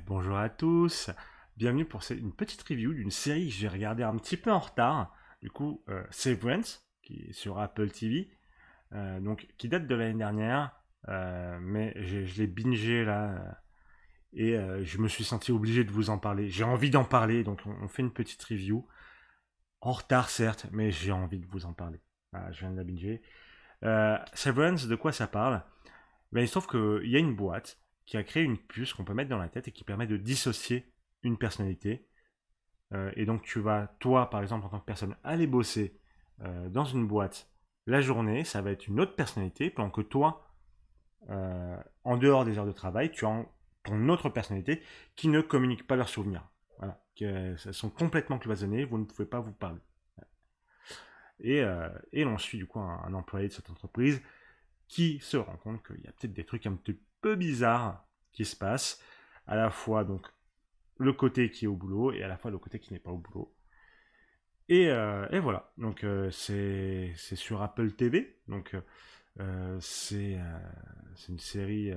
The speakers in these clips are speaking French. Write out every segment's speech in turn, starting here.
Bonjour à tous, bienvenue pour une petite review d'une série que j'ai regardée un petit peu en retard. Du coup, Severance, qui est sur Apple TV, donc qui date de l'année dernière, mais je l'ai bingé là, et je me suis senti obligé de vous en parler. J'ai envie d'en parler, donc on fait une petite review. En retard certes, mais j'ai envie de vous en parler. Voilà, je viens de la binger. Severance, de quoi ça parle? Ben, il se trouve qu'il y a une boîte qui a créé une puce qu'on peut mettre dans la tête et qui permet de dissocier une personnalité. Et donc tu vas, toi par exemple en tant que personne, aller bosser dans une boîte la journée, ça va être une autre personnalité, pendant que toi, en dehors des heures de travail, tu as ton autre personnalité qui ne communique pas leurs souvenirs. Voilà, elles sont complètement cloisonnées, vous ne pouvez pas vous parler. Et l'on suit du coup un employé de cette entreprise qui se rend compte qu'il y a peut-être des trucs un petit peu bizarres qui se passent, à la fois donc le côté qui est au boulot et à la fois le côté qui n'est pas au boulot. Et voilà, donc c'est sur Apple TV, donc c'est une série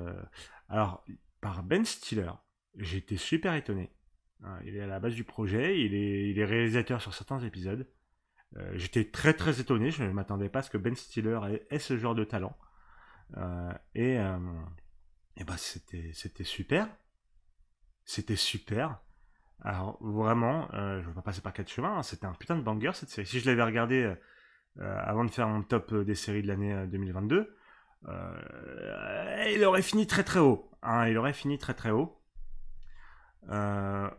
alors par Ben Stiller. J'ai été super étonné. Il est à la base du projet, il est réalisateur sur certains épisodes. J'étais très très étonné, je ne m'attendais pas à ce que Ben Stiller ait ce genre de talent. Euh, et, euh, et bah c'était super. C'était super. Alors vraiment, je vais pas passer par quatre chemins, hein, c'était un putain de banger cette série. Si je l'avais regardé avant de faire mon top des séries de l'année 2022, il aurait fini très très haut. Hein, il aurait fini très très haut. Euh,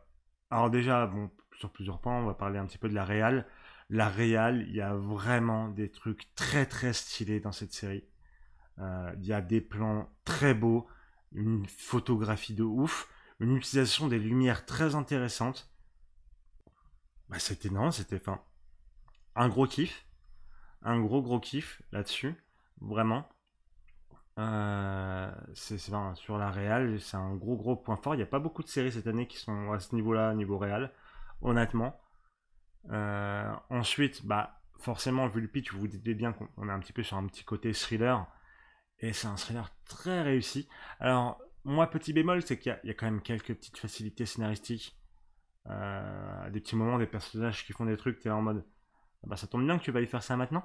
alors déjà, bon, sur plusieurs points, on va parler un petit peu de la réal. La réal, il y a vraiment des trucs très très stylés dans cette série. Il y a des plans très beaux, une photographie de ouf, une utilisation des lumières très intéressante. Bah, c'était non, c'était enfin, un gros kiff, un gros kiff là-dessus, vraiment. Enfin, sur la réal, c'est un gros point fort. Il n'y a pas beaucoup de séries cette année qui sont à ce niveau-là, niveau réal, honnêtement. Ensuite, bah forcément, vu le pitch, vous vous dites bien qu'on est un petit peu sur un petit côté thriller. Et c'est un thriller très réussi. Alors, moi, petit bémol, c'est qu'il y a quand même quelques petites facilités scénaristiques. Des petits moments, des personnages qui font des trucs, t'es là en mode, ah bah ça tombe bien que tu vas y faire ça maintenant.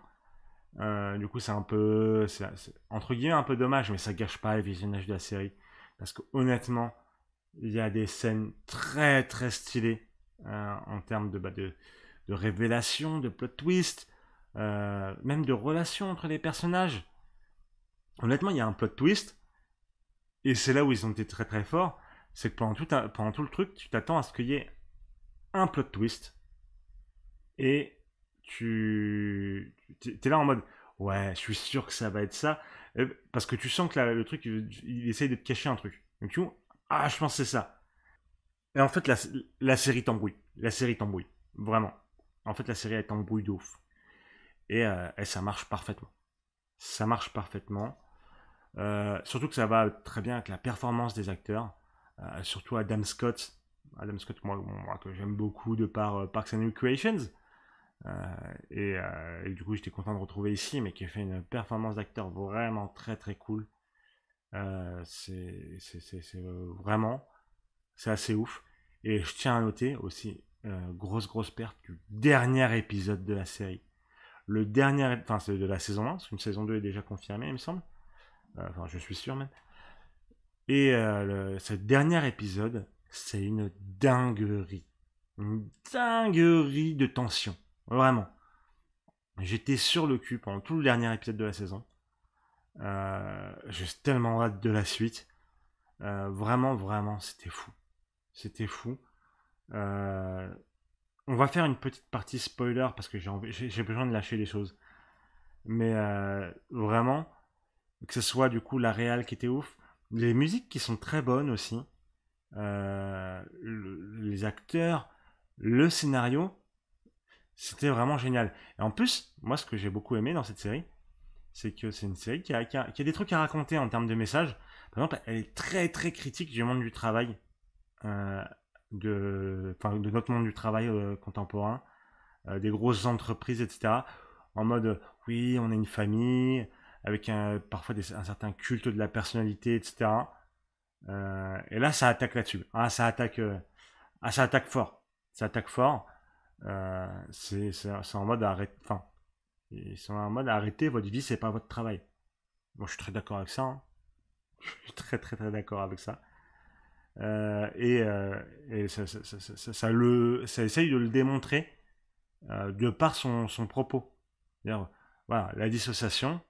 Du coup, c'est un peu, c'est entre guillemets un peu dommage, mais ça gâche pas le visionnage de la série. Parce que honnêtement, il y a des scènes très très stylées en termes de révélation, de plot twist, même de relations entre les personnages. Honnêtement, il y a un plot twist. Et c'est là où ils ont été très très forts, c'est que pendant tout le truc, tu t'attends à ce qu'il y ait un plot twist et tu es là en mode ouais, je suis sûr que ça va être ça, parce que tu sens que le truc il essaye de te cacher un truc. Donc tu vois, ah je pense que c'est ça. Et en fait la série t'embrouille, vraiment. En fait la série elle t'embrouille de ouf et ça marche parfaitement. Ça marche parfaitement. Surtout que ça va très bien avec la performance des acteurs, surtout Adam Scott. Adam Scott, moi que j'aime beaucoup de par Parks and Recreations. Et du coup, j'étais content de retrouver ici, mais qui a fait une performance d'acteur vraiment très très cool. Vraiment, c'est assez ouf. Et je tiens à noter aussi, grosse perte du dernier épisode de la série. Le dernier, enfin, c'est de la saison 1, parce qu'une saison 2 est déjà confirmée, il me semble. Enfin, je suis sûr même. Et ce dernier épisode, c'est une dinguerie. Une dinguerie de tension. Vraiment. J'étais sur le cul pendant tout le dernier épisode de la saison. J'ai tellement hâte de la suite. Vraiment, c'était fou. C'était fou. Euh, on va faire une petite partie spoiler parce que j'ai besoin de lâcher les choses. Mais vraiment, que ce soit du coup la réal qui était ouf, les musiques qui sont très bonnes aussi. Les acteurs, le scénario, c'était vraiment génial. Et en plus, moi, ce que j'ai beaucoup aimé dans cette série, c'est que c'est une série qui a des trucs à raconter en termes de messages. Par exemple, elle est très très critique du monde du travail, euh, de notre monde du travail contemporain, des grosses entreprises, etc. En mode, oui, on est une famille, avec parfois un certain culte de la personnalité, etc. Et là, ça attaque là-dessus. Ah, ça attaque fort. Ça attaque fort. C'est en mode arrête. Enfin, ils sont en mode arrêtez, votre vie, c'est pas votre travail. Moi, je suis très d'accord avec ça. Hein. Je suis très, très, très d'accord avec ça. Et ça essaye de le démontrer de par son propos. C'est-à-dire, voilà, la dissociation,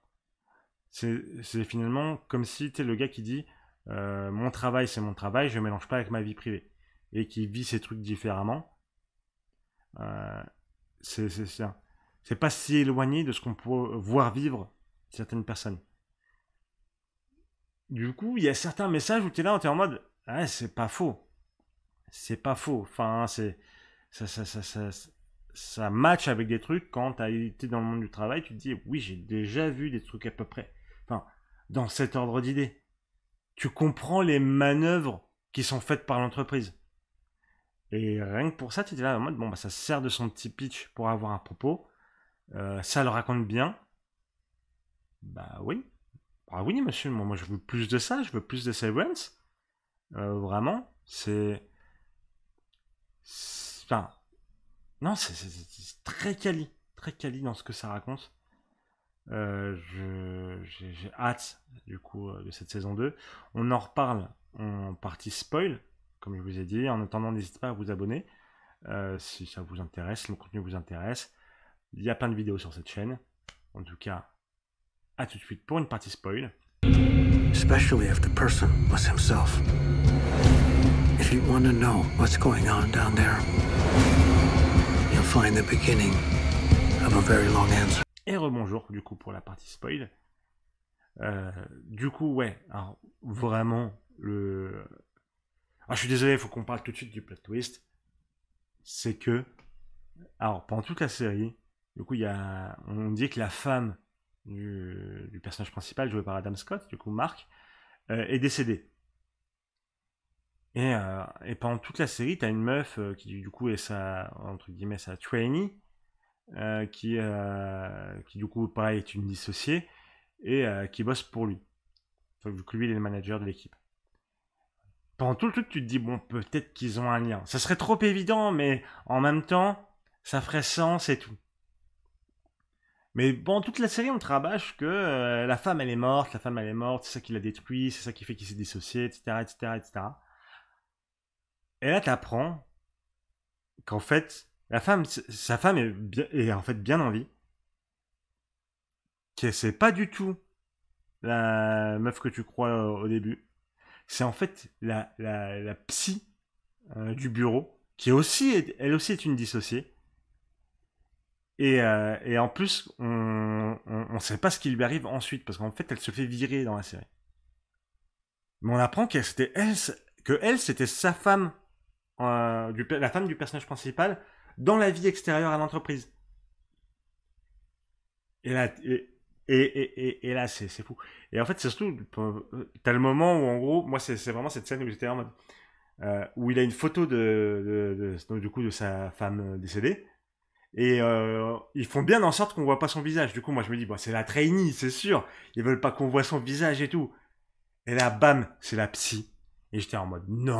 c'est finalement comme si tu es le gars qui dit mon travail c'est mon travail, je ne mélange pas avec ma vie privée. Et qui vit ses trucs différemment. Euh, c'est pas si éloigné de ce qu'on peut voir vivre certaines personnes. Du coup, il y a certains messages où tu es là, tu es en mode ah, c'est pas faux. C'est pas faux. Enfin, ça, ça, ça, ça, ça match avec des trucs quand tu as été dans le monde du travail, tu te dis oui, j'ai déjà vu des trucs à peu près. Enfin, dans cet ordre d'idée. Tu comprends les manœuvres qui sont faites par l'entreprise. Et rien que pour ça, tu étais là en mode bon, bah, ça sert de son petit pitch pour avoir un propos. Ça le raconte bien. Bah oui. Ah oui, monsieur, moi je veux plus de ça, je veux plus de Severance. Vraiment, enfin, non, c'est très quali dans ce que ça raconte. J'ai hâte du coup de cette saison 2. On en reparle en partie spoil, comme je vous ai dit. En attendant, n'hésitez pas à vous abonner si ça vous intéresse, si le contenu vous intéresse. Il y a plein de vidéos sur cette chaîne. En tout cas, à tout de suite pour une partie spoil. Especially if the person was himself. If you want to know what's going on down there, you'll find the beginning of a very long answer. Et rebonjour du coup pour la partie spoil. Du coup, ouais, alors vraiment le. Ah, je suis désolé, il faut qu'on parle tout de suite du plot twist. C'est que, alors pendant toute la série, du coup, on dit que la femme du personnage principal joué par Adam Scott, du coup Mark, est décédée. Et pendant toute la série, t'as une meuf qui du coup est entre guillemets sa trainee, qui du coup pareil est une dissociée et qui bosse pour lui. Enfin, vu que lui il est le manager de l'équipe. Pendant tout le truc, tu te dis bon, peut-être qu'ils ont un lien. Ça serait trop évident, mais en même temps, ça ferait sens et tout. Mais pendant toute la série, on te rabâche que la femme elle est morte, c'est ça qui l'a détruit, c'est ça qui fait qu'il s'est dissocié, etc., etc., etc. Et là, t'apprends qu'en fait, sa femme est en fait bien en vie, que c'est pas du tout la meuf que tu crois au début. C'est en fait la psy du bureau, qui elle aussi est une dissociée. Et en plus, on sait pas ce qui lui arrive ensuite, parce qu'en fait, elle se fait virer dans la série. Mais on apprend que c'était sa femme, la femme du personnage principal, dans la vie extérieure à l'entreprise. Et là, et là c'est fou. Et en fait, c'est surtout, t'as le moment où, en gros, moi, c'est vraiment cette scène où j'étais en mode, où il a une photo du coup, de sa femme décédée. Et ils font bien en sorte qu'on voit pas son visage. Du coup, moi, je me dis, bon, c'est la trainee, c'est sûr. Ils veulent pas qu'on voit son visage et tout. Et là, bam, c'est la psy. Et j'étais en mode, non,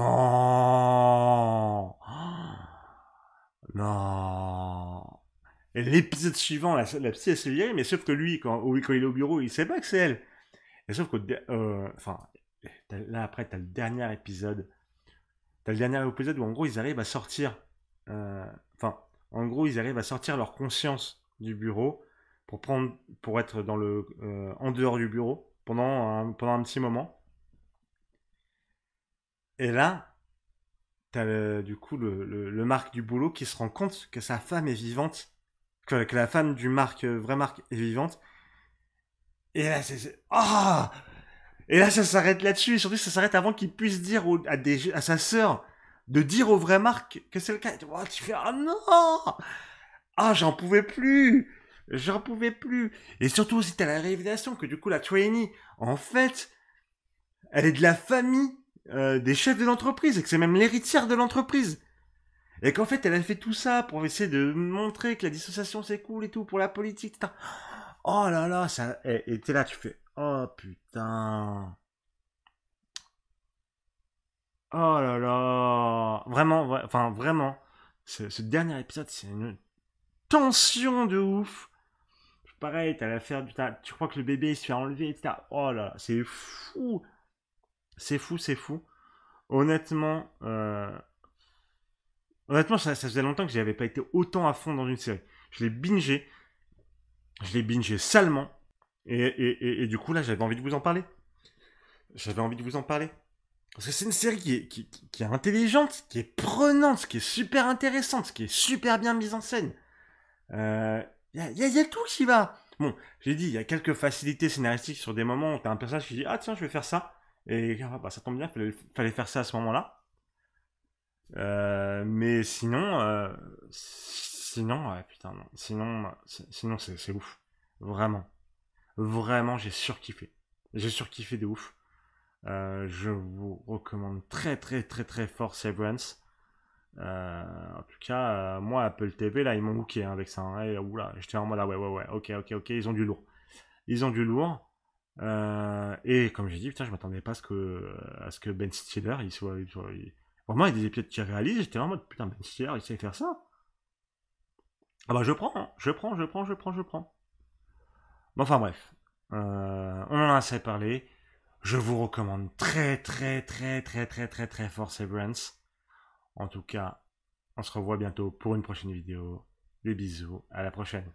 non. Et l'épisode suivant, la psy, elle s'est virée, mais sauf que lui, quand il est au bureau, il sait pas que c'est elle. Et sauf que, enfin, là, après, t'as le dernier épisode. T'as le dernier épisode où, en gros, ils arrivent à sortir, enfin, en gros, ils arrivent à sortir leur conscience du bureau pour être en dehors du bureau pendant un petit moment. Et là, t'as du coup le Marc du boulot qui se rend compte que sa femme est vivante, que la femme du Marc, vrai Marc, est vivante. Et là, ah! Et là, ça s'arrête là-dessus. Et surtout, ça s'arrête avant qu'il puisse dire à sa sœur de dire au vrai Marc que c'est le cas. Oh, tu fais ah non! Ah, j'en pouvais plus! J'en pouvais plus! Et surtout aussi, t'as la révélation que du coup, la trainee, en fait, elle est de la famille des chefs de l'entreprise et que c'est même l'héritière de l'entreprise. Et qu'en fait, elle a fait tout ça pour essayer de montrer que la dissociation c'est cool et tout pour la politique, etc. Oh là là, ça. Et t'es là, tu fais oh putain. Oh là là. Vraiment, enfin vraiment. Ce dernier épisode, c'est une tension de ouf. Pareil, t'as l'affaire tu crois que le bébé il se fait enlever, etc. Oh là là, c'est fou. C'est fou, c'est fou. Honnêtement, honnêtement, ça faisait longtemps que j'avais pas été autant à fond dans une série. Je l'ai bingé, je l'ai bingé salement, et du coup là, j'avais envie de vous en parler. J'avais envie de vous en parler. Parce que c'est une série qui est intelligente, qui est prenante, qui est super intéressante, qui est super bien mise en scène. Y a tout qui va. Bon, j'ai dit, il y a quelques facilités scénaristiques sur des moments où t'as un personnage qui dit ah tiens, je vais faire ça. Et ah, bah, ça tombe bien, fallait faire ça à ce moment-là. Mais sinon, sinon, ouais, putain, non. Sinon c'est ouf. Vraiment. Vraiment, j'ai surkiffé. J'ai surkiffé de ouf. Je vous recommande très très très très fort Severance. En tout cas, moi, Apple TV, là, ils m'ont hooké hein, avec ça. Hein, et, oula, j'étais en mode, ah ouais, ouais, ouais, ok, ils ont du lourd. Ils ont du lourd. Et comme j'ai dit, putain, je m'attendais pas à ce que Ben Stiller, Vraiment, il y a des épisodes qu'il réalise, j'étais en mode, putain, Ben Stiller, il sait faire ça. Ah bah, je prends, hein, je prends. Bon, enfin, bref. On en a assez parlé. Je vous recommande très, très, très, très, très, très, très fort Severance. En tout cas, on se revoit bientôt pour une prochaine vidéo. Des bisous, à la prochaine.